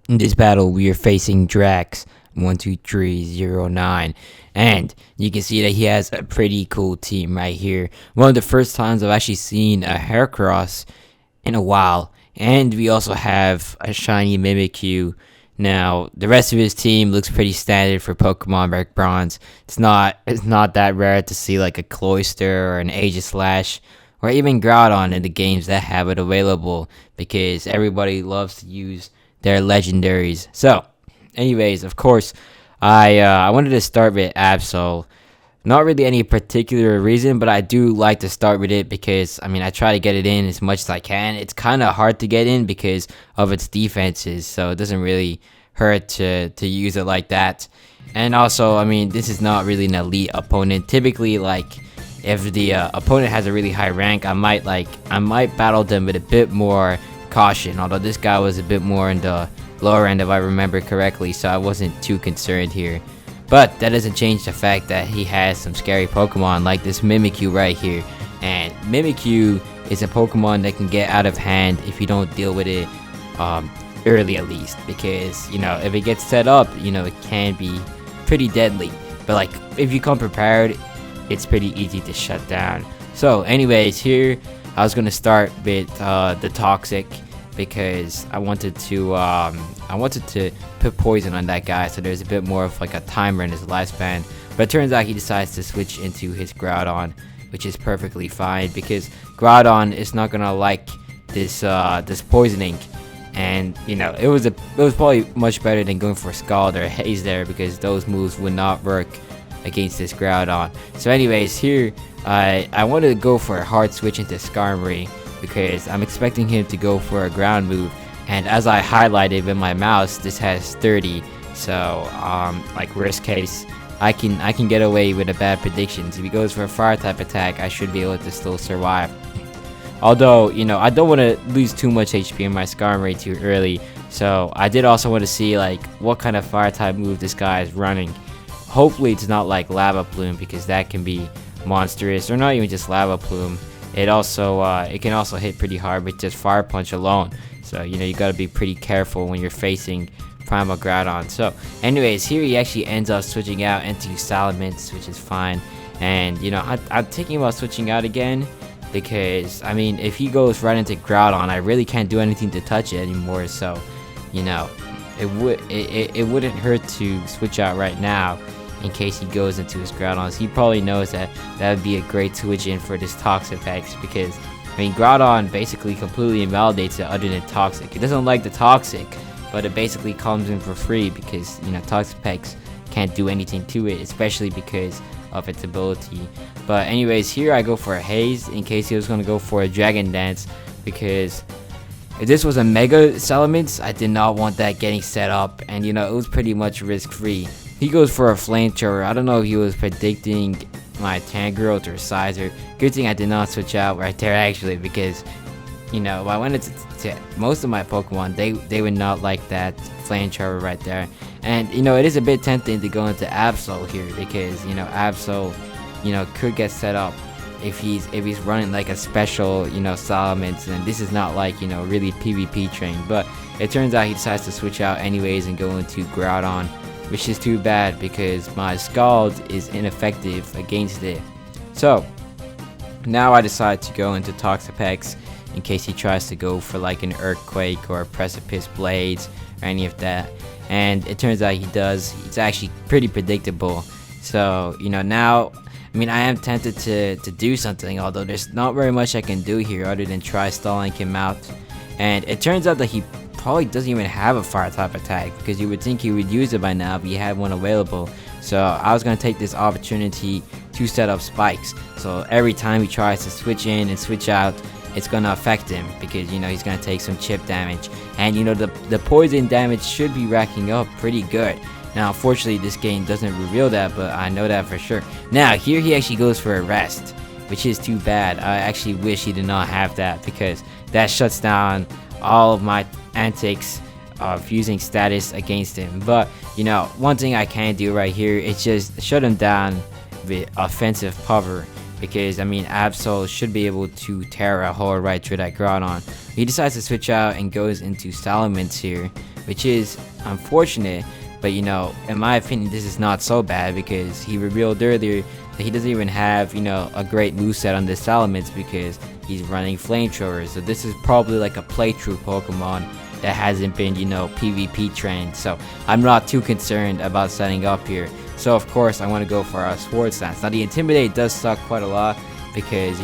In this battle, we are facing Drax 12309, and you can see that he has a pretty cool team right here. One of the first times I've actually seen a Heracross in a while, and we also have a shiny Mimikyu. Now, the rest of his team looks pretty standard for Pokemon Red Bronze. It's not that rare to see like a Cloyster or an Aegislash or even Groudon in the games that have it available because everybody loves to use their legendaries. So, anyways, of course, I wanted to start with Absol. Not really any particular reason, but I do like to start with it because I try to get it in as much as I can. It's kind of hard to get in because of its defenses, so it doesn't really hurt to use it like that. And also, this is not really an elite opponent. Typically, like if the opponent has a really high rank, I might battle them with a bit more caution. Although this guy was a bit more in the lower end, if I remember correctly, so I wasn't too concerned here. But that doesn't change the fact that he has some scary Pokemon like this Mimikyu right here. And Mimikyu is a Pokemon that can get out of hand if you don't deal with it early at least. Because, if it gets set up, it can be pretty deadly. But like, if you come prepared, it's pretty easy to shut down. So anyways, here I was going to start with the Toxic, because I wanted to put poison on that guy, so there's a bit more of like a timer in his lifespan. But it turns out he decides to switch into his Groudon, which is perfectly fine because Groudon is not gonna like this poisoning, and it was probably much better than going for Scald or Haze there, because those moves would not work against this Groudon. So anyways, here I wanted to go for a hard switch into Skarmory, because I'm expecting him to go for a ground move, and as I highlighted with my mouse, this has 30, so like worst case, I can get away with a bad prediction. If he goes for a fire type attack, I should be able to still survive. Although, I don't want to lose too much HP in my Skarmory too early, so I did also want to see like what kind of fire type move this guy is running. Hopefully it's not like Lava Plume, because that can be monstrous, or not even just Lava Plume. It can also hit pretty hard with just Fire Punch alone. So you gotta be pretty careful when you're facing Primal Groudon. So anyways, here he actually ends up switching out into Salamence, which is fine. And I'm thinking about switching out again, because if he goes right into Groudon, I really can't do anything to touch it anymore. So it wouldn't hurt to switch out right now in case he goes into his Groudons. He probably knows that would be a great switch in for this Toxapex, because Groudon basically completely invalidates it other than Toxic. It doesn't like the Toxic, but it basically comes in for free because Toxapex can't do anything to it, especially because of its ability. But anyways, here I go for a Haze in case he was going to go for a Dragon Dance, because if this was a Mega Salamence, I did not want that getting set up, and it was pretty much risk free. He goes for a Flamethrower. I don't know if he was predicting my Tangrowth or Sizer. Good thing I did not switch out right there actually, because if I went into most of my Pokemon, they would not like that Flamethrower right there. And it is a bit tempting to go into Absol here, because Absol could get set up if he's running like a special Salamence, and this is not like really PvP trained. But it turns out he decides to switch out anyways and go into Groudon, which is too bad because my Scald is ineffective against it. So now I decide to go into Toxapex in case he tries to go for like an Earthquake or Precipice Blades or any of that, and it turns out he does. It's actually pretty predictable. So now I am tempted to do something, although there's not very much I can do here other than try stalling him out. And it turns out that he probably doesn't even have a fire type attack, because you would think he would use it by now if he had one available. So I was going to take this opportunity to set up spikes, so every time he tries to switch in and switch out, it's going to affect him, because he's going to take some chip damage, and the poison damage should be racking up pretty good. Now unfortunately this game doesn't reveal that, but I know that for sure. Now here he actually goes for a rest, which is too bad. I actually wish he did not have that, because that shuts down all of my antics of using status against him. But one thing I can do right here is just shut him down with offensive power, because Absol should be able to tear a hole right through that Groudon. He decides to switch out and goes into Salamence here, which is unfortunate. But in my opinion, this is not so bad because he revealed earlier that he doesn't even have a great moveset on this elements because he's running flamethrower. So this is probably like a playthrough Pokemon that hasn't been PvP trained. So I'm not too concerned about setting up here. So of course I want to go for our Sword stance. Now the Intimidate does suck quite a lot because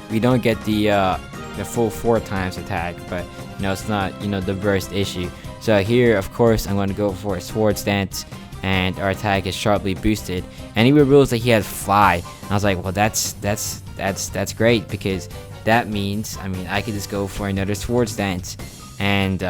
we don't get the full 4 times attack, but it's not the worst issue. So here of course I'm going to go for a Sword stance, and our attack is sharply boosted, and he reveals that he has Fly, and I was like, well, that's great, because that means I could just go for another Sword stance, and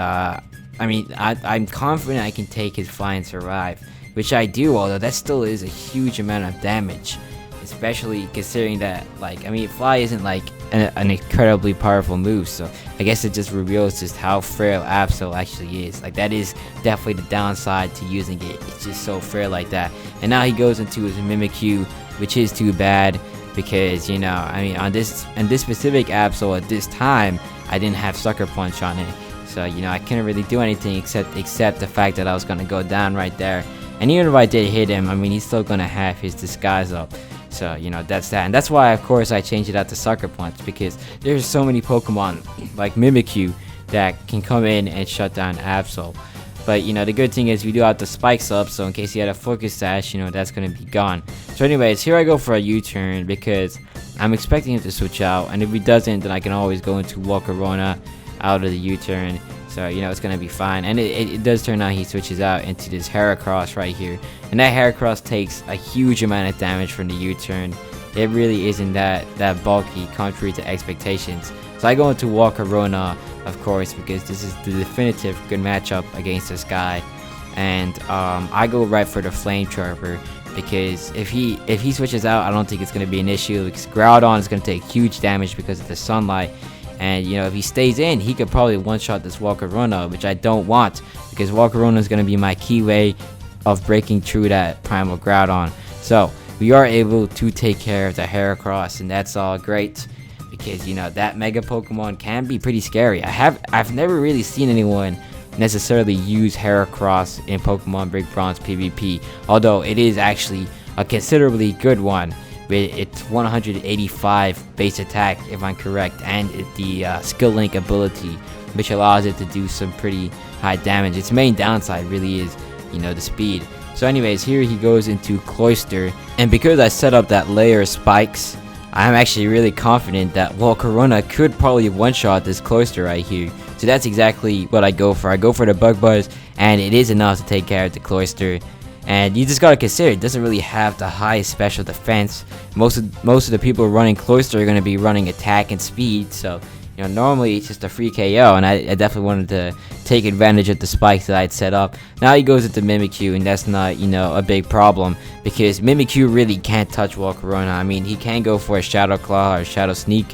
I'm confident I can take his Fly and survive, which I do, although that still is a huge amount of damage, especially considering that Fly isn't like an incredibly powerful move. So I guess it just reveals just how frail Absol actually is. Like, that is definitely the downside to using it. It's just so frail like that. And now he goes into his Mimikyu, which is too bad because on this specific Absol at this time, I didn't have Sucker Punch on it. So I couldn't really do anything except the fact that I was gonna go down right there. And even if I did hit him, he's still gonna have his disguise up. So that's that, and that's why of course I changed it out to Sucker Punch, because there's so many Pokemon like Mimikyu that can come in and shut down Absol. But the good thing is we do have the spikes up, so in case he had a Focus Sash, that's gonna be gone. So anyways, here I go for a U-turn because I'm expecting him to switch out, and if he doesn't, then I can always go into Volcarona out of the U-turn. So it's gonna be fine, and it does turn out he switches out into this Heracross right here, and that Heracross takes a huge amount of damage from the U-turn. It really isn't that bulky, contrary to expectations. So I go into Volcarona, of course, because this is the definitive good matchup against this guy, and I go right for the Flamethrower because if he switches out, I don't think it's gonna be an issue because Groudon is gonna take huge damage because of the sunlight. And if he stays in, he could probably one-shot this Volcarona, which I don't want, because Volcarona is going to be my key way of breaking through that Primal Groudon. So we are able to take care of the Heracross, and that's all great, because that Mega Pokemon can be pretty scary. I've never really seen anyone necessarily use Heracross in Pokemon Big Bronze PvP, although it is actually a considerably good one. It's 185 base attack, if I'm correct, and the skill link ability, which allows it to do some pretty high damage. Its main downside really is, the speed. So anyways, here he goes into Cloyster, and because I set up that layer of spikes, I'm actually really confident that Volcarona could probably one-shot this Cloyster right here. So that's exactly what I go for. I go for the Bug Buzz, and it is enough to take care of the Cloyster. And you just gotta consider, it doesn't really have the highest special defense. Most of the people running Cloyster are gonna be running attack and speed. So normally it's just a free KO, and I definitely wanted to take advantage of the spikes that I'd set up. Now he goes into Mimikyu, and that's not a big problem because Mimikyu really can't touch Volcarona. He can go for a Shadow Claw or Shadow Sneak,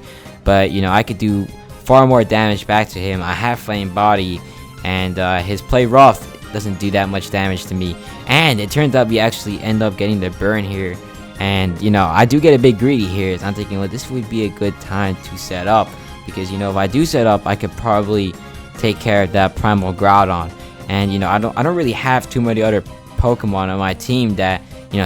but I could do far more damage back to him. I have Flame Body, and his Play Rough doesn't do that much damage to me, and it turns out we actually end up getting the burn here, and I do get a bit greedy here. So I'm thinking, well, this would be a good time to set up, because if I do set up, I could probably take care of that Primal Groudon, and I don't really have too many other Pokemon on my team that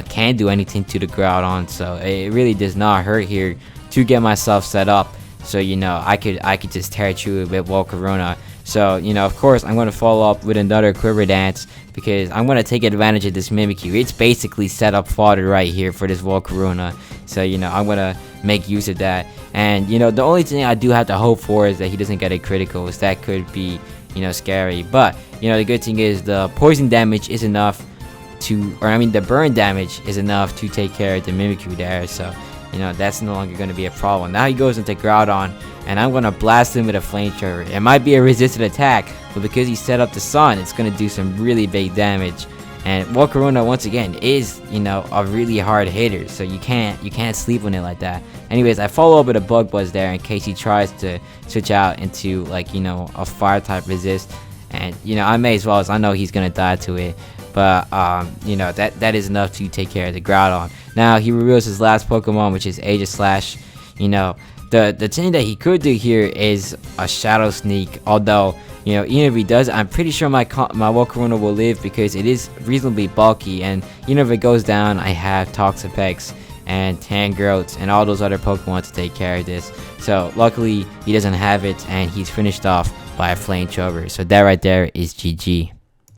can do anything to the Groudon, so it really does not hurt here to get myself set up. So I could just tear through it with Volcarona. So of course I'm going to follow up with another Quiver Dance, because I'm going to take advantage of this Mimikyu. It's basically set up fodder right here for this Volcarona. So I'm going to make use of that. And the only thing I do have to hope for is that he doesn't get a critical, so that could be scary. But the good thing is the poison damage is enough to, or the burn damage is enough to take care of the Mimikyu there. So that's no longer going to be a problem. Now he goes into Groudon, and I'm going to blast him with a Flamethrower. It might be a resisted attack, but because he set up the sun, it's going to do some really big damage. And Volcarona, once again, is a really hard hitter, so you can't sleep on it like that. Anyways, I follow up with a Bug Buzz there in case he tries to switch out into a fire type resist, and I may as well, as I know he's going to die to it. But that is enough to take care of the Groudon. Now he reveals his last Pokemon, which is Aegis Slash. The thing that he could do here is a shadow sneak, although even if he does, I'm pretty sure my Volcarona will live because it is reasonably bulky, and even if it goes down, I have Toxapex and Tangrowth and all those other Pokemon to take care of this. So luckily he doesn't have it, and he's finished off by a Flamethrower. So that right there is GG.